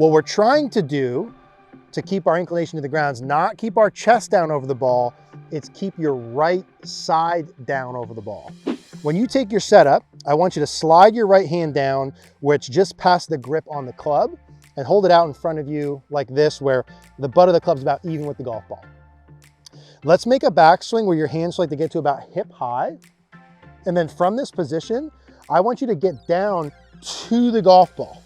What we're trying to do to keep our inclination to the ground is not keep our chest down over the ball, it's keep your right side down over the ball. When you take your setup, I want you to slide your right hand down where it's just past the grip on the club and hold it out in front of you like this, where the butt of the club's about even with the golf ball. Let's make a backswing where your hands like to get to about hip high. And then from this position, I want you to get down to the golf ball,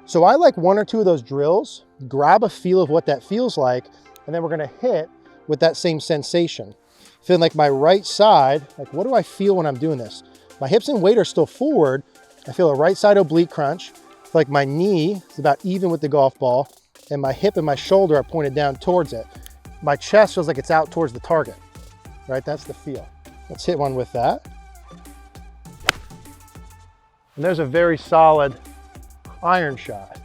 So I like one or two of those drills, grab a feel of what that feels like, and then we're gonna hit with that same sensation. Feeling like my right side, like what do I feel when I'm doing this? My hips and weight are still forward. I feel a right side oblique crunch. Like my knee is about even with the golf ball, and my hip and my shoulder are pointed down towards it. My chest feels like it's out towards the target, right? That's the feel. Let's hit one with that. And there's a very solid iron shot.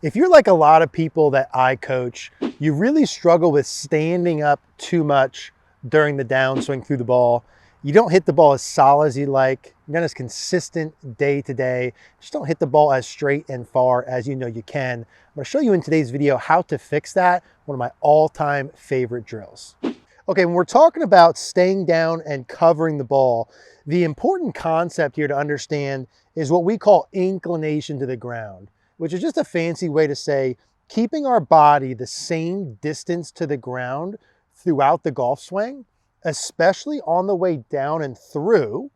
If you're like a lot of people that I coach, you really struggle with standing up too much during the downswing through the ball. You don't hit the ball as solid as you like. You're not as consistent day to day. Just don't hit the ball as straight and far as you know you can. I'm gonna show you in today's video how to fix that, one of my all-time favorite drills. Okay, when we're talking about staying down and covering the ball, the important concept here to understand is what we call inclination to the ground, which is just a fancy way to say keeping our body the same distance to the ground throughout the golf swing, especially on the way down and through,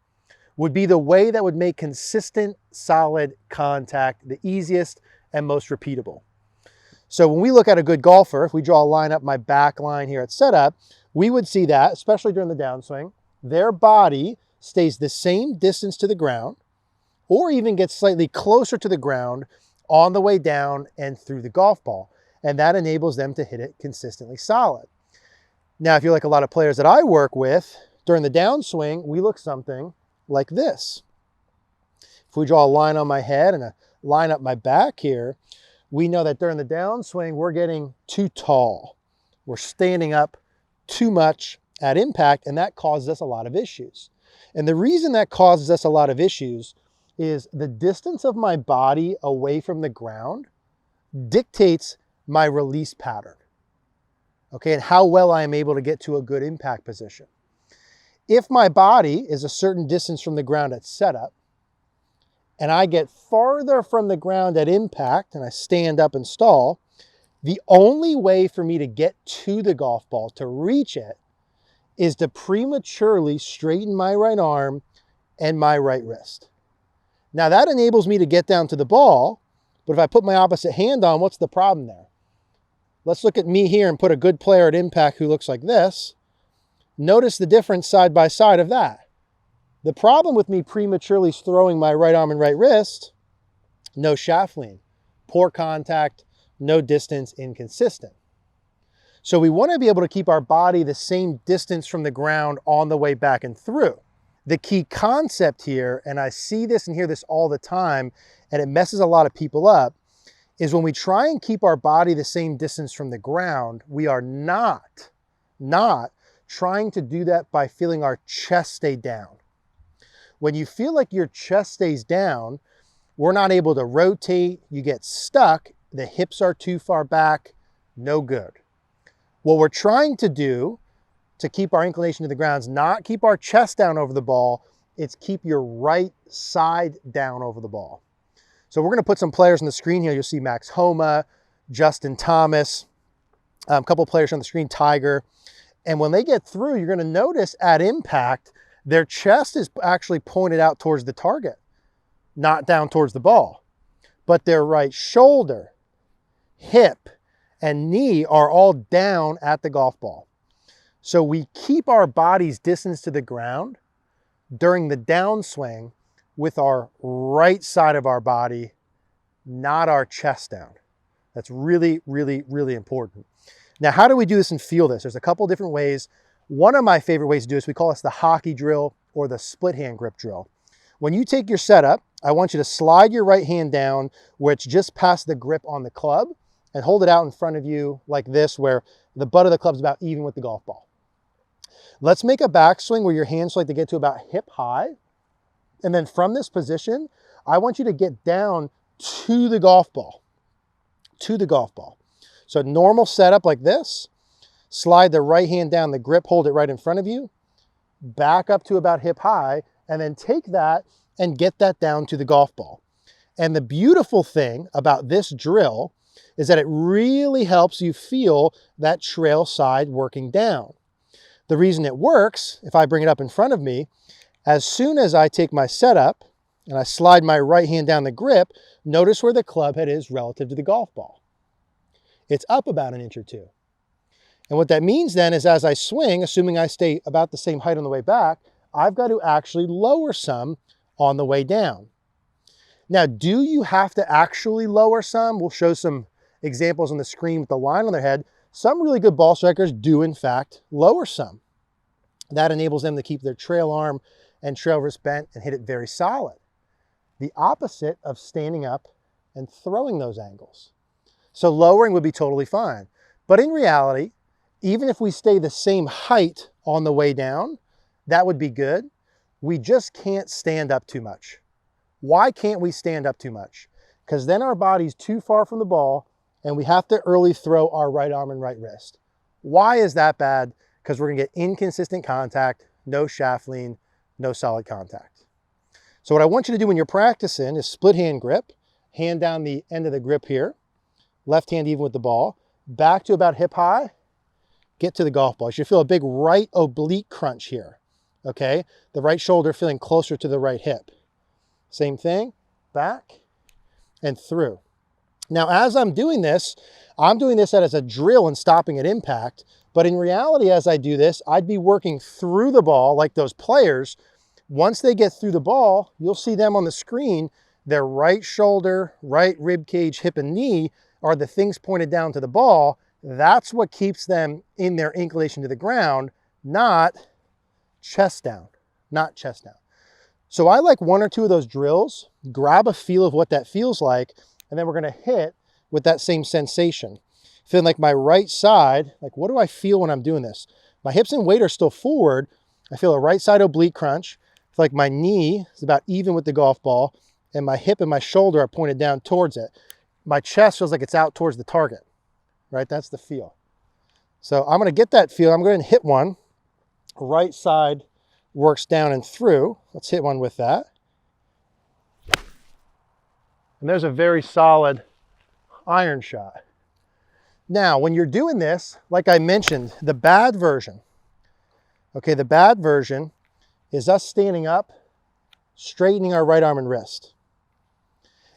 would be the way that would make consistent, solid contact the easiest and most repeatable. So when we look at a good golfer, if we draw a line up my back line here at setup, we would see that, especially during the downswing, their body stays the same distance to the ground, or even gets slightly closer to the ground on the way down and through the golf ball. And that enables them to hit it consistently solid. Now, if you're like a lot of players that I work with, during the downswing, we look something like this. If we draw a line on my head and a line up my back here, we know that during the downswing, we're getting too tall. We're standing up too much at impact, and that causes us a lot of issues. And the reason that causes us a lot of issues is the distance of my body away from the ground dictates my release pattern. Okay, and how well I am able to get to a good impact position. If my body is a certain distance from the ground at setup, and I get farther from the ground at impact, and I stand up and stall, the only way for me to get to the golf ball, to reach it, is to prematurely straighten my right arm and my right wrist. Now that enables me to get down to the ball, but if I put my opposite hand on, what's the problem there? Let's look at me here and put a good player at impact who looks like this. Notice the difference side by side of that. The problem with me prematurely throwing my right arm and right wrist, no shaft lean, poor contact, no distance, inconsistent. So we want to be able to keep our body the same distance from the ground on the way back and through. The key concept here, and I see this and hear this all the time, and it messes a lot of people up, is when we try and keep our body the same distance from the ground, we are not trying to do that by feeling our chest stay down. When you feel like your chest stays down, we're not able to rotate, you get stuck, the hips are too far back, no good. What we're trying to do to keep our inclination to the ground is not keep our chest down over the ball, it's keep your right side down over the ball. So we're gonna put some players on the screen here. You'll see Max Homa, Justin Thomas, a couple players on the screen, Tiger. And when they get through, you're gonna notice at impact, their chest is actually pointed out towards the target, not down towards the ball. But their right shoulder, hip, and knee are all down at the golf ball. So we keep our body's distance to the ground during the downswing with our right side of our body, not our chest down. That's really, really, really important. Now, how do we do this and feel this? There's a couple different ways. One of my favorite ways to do this, we call this the hockey drill or the split hand grip drill. When you take your setup, I want you to slide your right hand down where it's just past the grip on the club and hold it out in front of you like this, where the butt of the club is about even with the golf ball. Let's make a backswing where your hands like to get to about hip high. And then from this position, I want you to get down to the golf ball, to the golf ball. So normal setup like this, slide the right hand down the grip, hold it right in front of you, back up to about hip high, and then take that and get that down to the golf ball. And the beautiful thing about this drill is that it really helps you feel that trail side working down. The reason it works, if I bring it up in front of me, as soon as I take my setup and I slide my right hand down the grip, notice where the club head is relative to the golf ball. It's up about an inch or two. And what that means then is as I swing, assuming I stay about the same height on the way back, I've got to actually lower some on the way down. Now, do you have to actually lower some? We'll show some examples on the screen with the line on their head. Some really good ball strikers do, in fact, lower some. That enables them to keep their trail arm and trail wrist bent and hit it very solid. The opposite of standing up and throwing those angles. So lowering would be totally fine. But in reality, even if we stay the same height on the way down, that would be good. We just can't stand up too much. Why can't we stand up too much? Because then our body's too far from the ball and we have to early throw our right arm and right wrist. Why is that bad? Because we're gonna get inconsistent contact, no shaft lean, no solid contact. So what I want you to do when you're practicing is split hand grip, hand down the end of the grip here, left hand even with the ball, back to about hip high, get to the golf ball. You should feel a big right oblique crunch here, okay? The right shoulder feeling closer to the right hip. Same thing, back and through. Now, as I'm doing this as a drill and stopping at impact, but in reality, as I do this, I'd be working through the ball like those players. Once they get through the ball, you'll see them on the screen, their right shoulder, right rib cage, hip, and knee are the things pointed down to the ball. That's what keeps them in their inclination to the ground, not chest down, not chest down. So I like one or two of those drills, grab a feel of what that feels like, and then we're gonna hit with that same sensation. Feeling like my right side, like what do I feel when I'm doing this? My hips and weight are still forward. I feel a right side oblique crunch. I feel like my knee is about even with the golf ball and my hip and my shoulder are pointed down towards it. My chest feels like it's out towards the target, right? That's the feel. So I'm gonna get that feel. I'm going to hit one. Right side works down and through. Let's hit one with that. And there's a very solid iron shot. Now, when you're doing this, like I mentioned, the bad version, okay, the bad version is us standing up, straightening our right arm and wrist.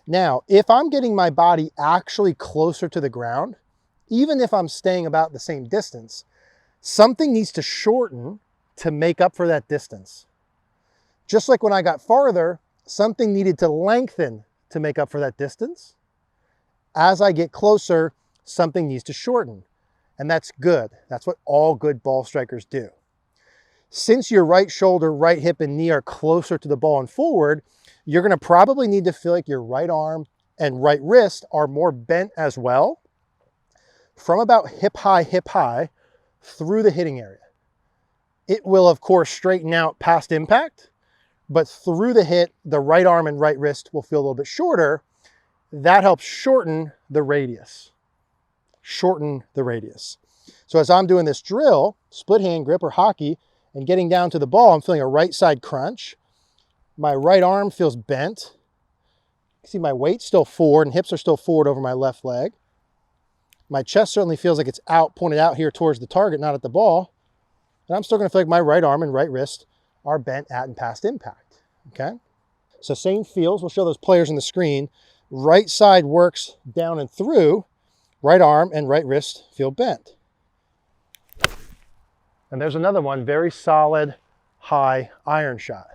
Now, if I'm getting my body actually closer to the ground, even if I'm staying about the same distance, something needs to shorten to make up for that distance. Just like when I got farther, something needed to lengthen to make up for that distance. As I get closer, something needs to shorten, and that's good. That's what all good ball strikers do. Since your right shoulder, right hip, and knee are closer to the ball and forward, you're gonna probably need to feel like your right arm and right wrist are more bent as well, from about hip high through the hitting area. It will, of course, straighten out past impact, but through the hit, the right arm and right wrist will feel a little bit shorter. That helps shorten the radius. Shorten the radius. So as I'm doing this drill, split hand grip or hockey, and getting down to the ball, I'm feeling a right side crunch. My right arm feels bent. You see my weight's still forward and hips are still forward over my left leg. My chest certainly feels like it's out, pointed out here towards the target, not at the ball. And I'm still gonna feel like my right arm and right wrist are bent at and past impact, okay? So same feels, we'll show those players on the screen. Right side works down and through, right arm and right wrist feel bent. And there's another one, very solid, high iron shot.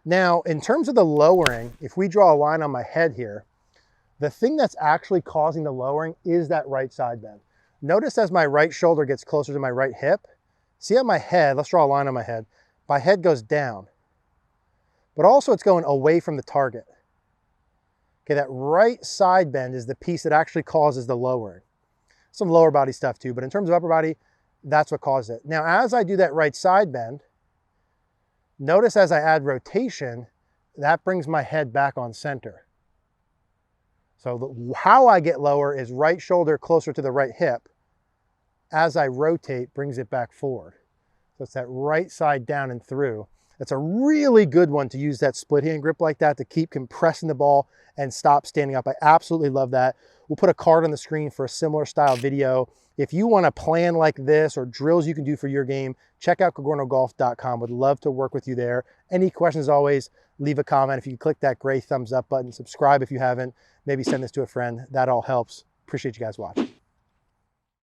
Now, in terms of the lowering, if we draw a line on my head here, the thing that's actually causing the lowering is that right side bend. Notice as my right shoulder gets closer to my right hip, see how my head, let's draw a line on my head goes down, but also it's going away from the target. Okay, that right side bend is the piece that actually causes the lowering. Some lower body stuff too, but in terms of upper body, that's what causes it. Now, as I do that right side bend, notice as I add rotation, that brings my head back on center. So how I get lower is right shoulder closer to the right hip. As I rotate, brings it back forward. So it's that right side down and through. That's a really good one to use that split hand grip like that to keep compressing the ball and stop standing up. I absolutely love that. We'll put a card on the screen for a similar style video. If you want a plan like this or drills you can do for your game, check out cogornogolf.com. Would love to work with you there. Any questions, always leave a comment. If you click that gray thumbs up button, subscribe if you haven't, maybe send this to a friend. That all helps. Appreciate you guys watching.